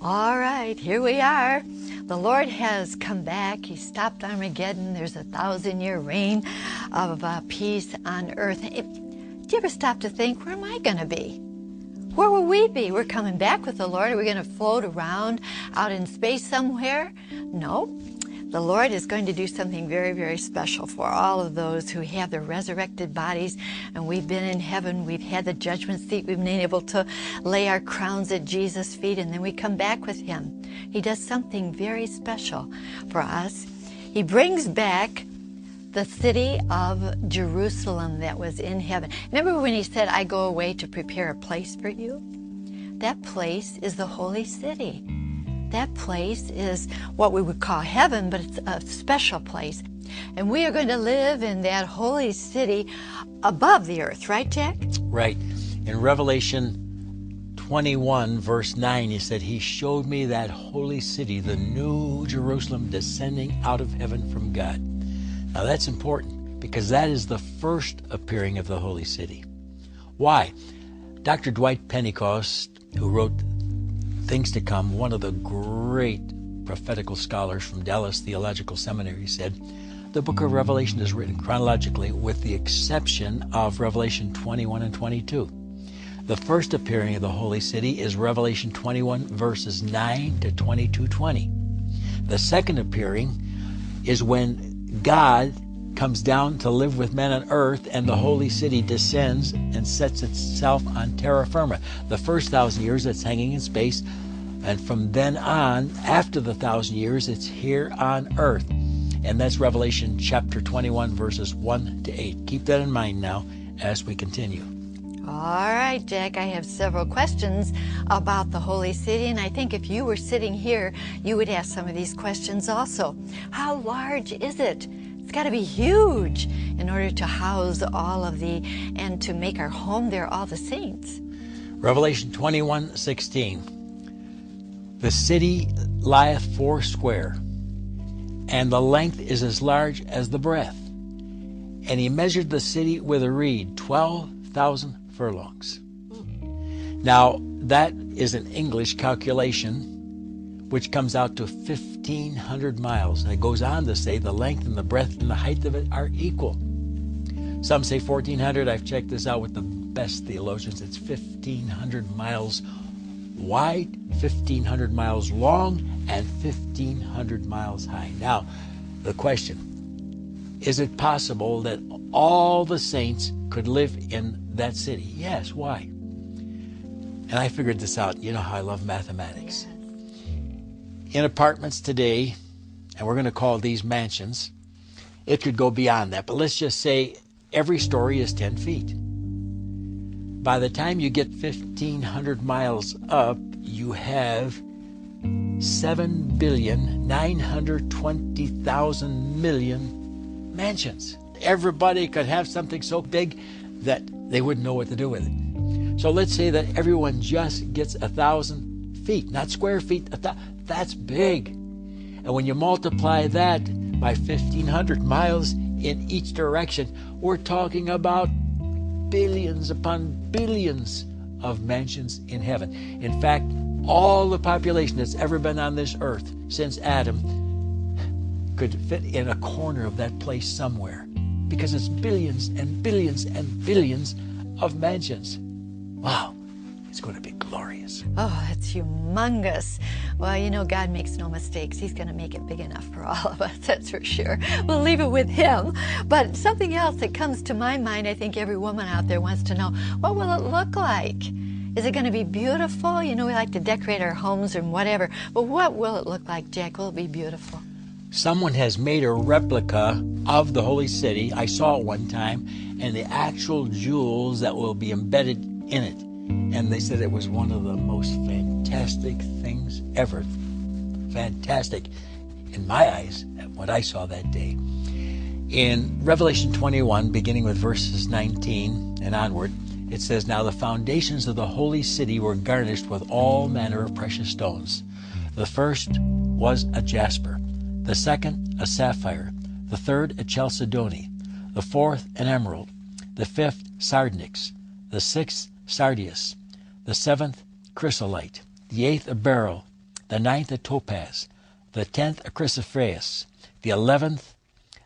All right, here we are. The Lord has come back. He stopped Armageddon. There's 1,000-year reign of peace on earth. Do you ever stop to think, where am I going to be? Where will we be? We're coming back with the Lord. Are we going to float around out in space somewhere? No. The Lord is going to do something very, very special for all of those who have their resurrected bodies. And we've been in heaven. We've had the judgment seat. We've been able to lay our crowns at Jesus' feet, and then we come back with him. He does something very special for us. He brings back the city of Jerusalem that was in heaven. Remember when he said, I go away to prepare a place for you? That place is the holy city. That place is what we would call heaven, but it's a special place. And we are going to live in that holy city above the earth, right, Jack? Right. In Revelation 21, verse 9, he said, he showed me that holy city, the new Jerusalem, descending out of heaven from God. Now that's important because that is the first appearing of the holy city. Why? Dr. Dwight Pentecost, who wrote Things to Come, one of the great prophetical scholars from Dallas Theological Seminary, said, the book of Revelation is written chronologically with the exception of Revelation 21 and 22. The first appearing of the holy city is Revelation 21 verses 9 to 22:20. The second appearing is when God comes down to live with men on earth and the holy city descends and sets itself on terra firma. The first 1,000 years it's hanging in space, and from then on, after the 1,000 years, it's here on earth. And that's Revelation chapter 21 verses 1 to 8. Keep that in mind now as we continue. All right, Jack, I have several questions about the holy city, and I think if you were sitting here, you would ask some of these questions also. How large is it? It's got to be huge in order to house all of and to make our home there, all the saints. Revelation 21:16. The city lieth foursquare, and the length is as large as the breadth. And he measured the city with a reed, 12,000 furlongs. Now, that is an English calculation, which comes out to 1,500 miles. And it goes on to say the length and the breadth and the height of it are equal. Some say 1,400. I've checked this out with the best theologians. It's 1,500 miles wide, 1,500 miles long, and 1,500 miles high. Now, the question, is it possible that all the saints could live in that city? Yes. Why? And I figured this out. You know how I love mathematics. In apartments today, and we're going to call these mansions, it could go beyond that. But let's just say every story is 10 feet. By the time you get 1,500 miles up, you have 7,920,000,000,000 mansions. Everybody could have something so big that they wouldn't know what to do with it. So let's say that everyone just gets 1,000 feet, not square feet. That's big. And when you multiply that by 1,500 miles in each direction, we're talking about billions upon billions of mansions in heaven. In fact, all the population that's ever been on this earth since Adam could fit in a corner of that place somewhere, because it's billions and billions and billions of mansions. Wow, it's going to be glorious. Oh, it's humongous. Well, you know, God makes no mistakes. He's going to make it big enough for all of us, that's for sure. We'll leave it with him. But something else that comes to my mind, I think every woman out there wants to know, what will it look like? Is it going to be beautiful? You know, we like to decorate our homes and whatever. But what will it look like, Jack? Will it be beautiful? Someone has made a replica of the holy city. I saw it one time, and the actual jewels that will be embedded in it. And they said it was one of the most fantastic things ever. Fantastic in my eyes, what I saw that day. In Revelation 21, beginning with verses 19 and onward, it says, now the foundations of the holy city were garnished with all manner of precious stones. The first was a jasper, the second a sapphire, the third a chalcedony, the fourth an emerald, the fifth sardonyx, the sixth sardius, the seventh chrysolite, the eighth a beryl, the 9th a topaz, the 10th a chrysoprase, the 11th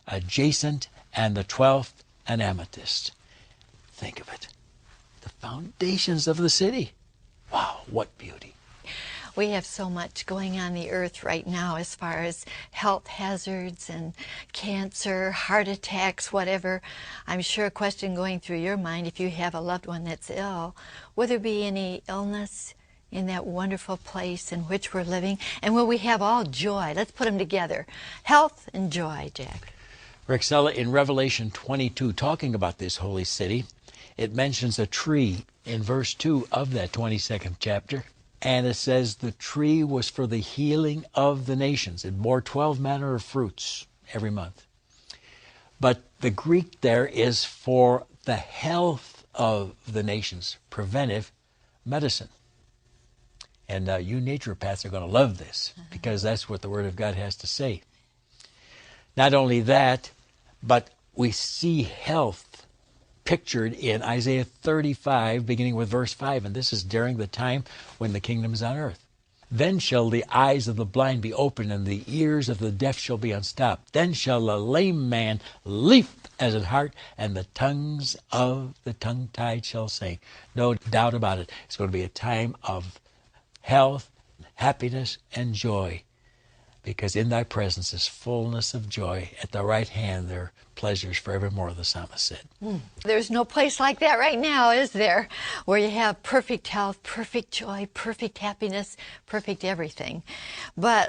a jacinth, and the 12th an amethyst. Think of it. The foundations of the city. Wow, what beauty. We have so much going on the earth right now as far as health hazards and cancer, heart attacks, whatever. I'm sure a question going through your mind, if you have a loved one that's ill, will there be any illness in that wonderful place in which we're living? And will we have all joy? Let's put them together. Health and joy, Jack. Rexella, in Revelation 22, talking about this holy city, it mentions a tree in verse 2 of that 22nd chapter. And it says the tree was for the healing of the nations. It bore 12 manner of fruits every month. But the Greek there is for the health of the nations, preventive medicine. And you naturopaths are going to love this, because that's what the Word of God has to say. Not only that, but we see health pictured in Isaiah 35, beginning with verse 5, and this is during the time when the kingdom is on earth. Then shall the eyes of the blind be opened, and the ears of the deaf shall be unstopped. Then shall the lame man leap as an hart, and the tongues of the tongue-tied shall sing. No doubt about it. It's going to be a time of health, happiness, and joy, because in thy presence is fullness of joy. At the right hand there are pleasures forevermore, the psalmist said. There's no place like that right now, is there? Where you have perfect health, perfect joy, perfect happiness, perfect everything. But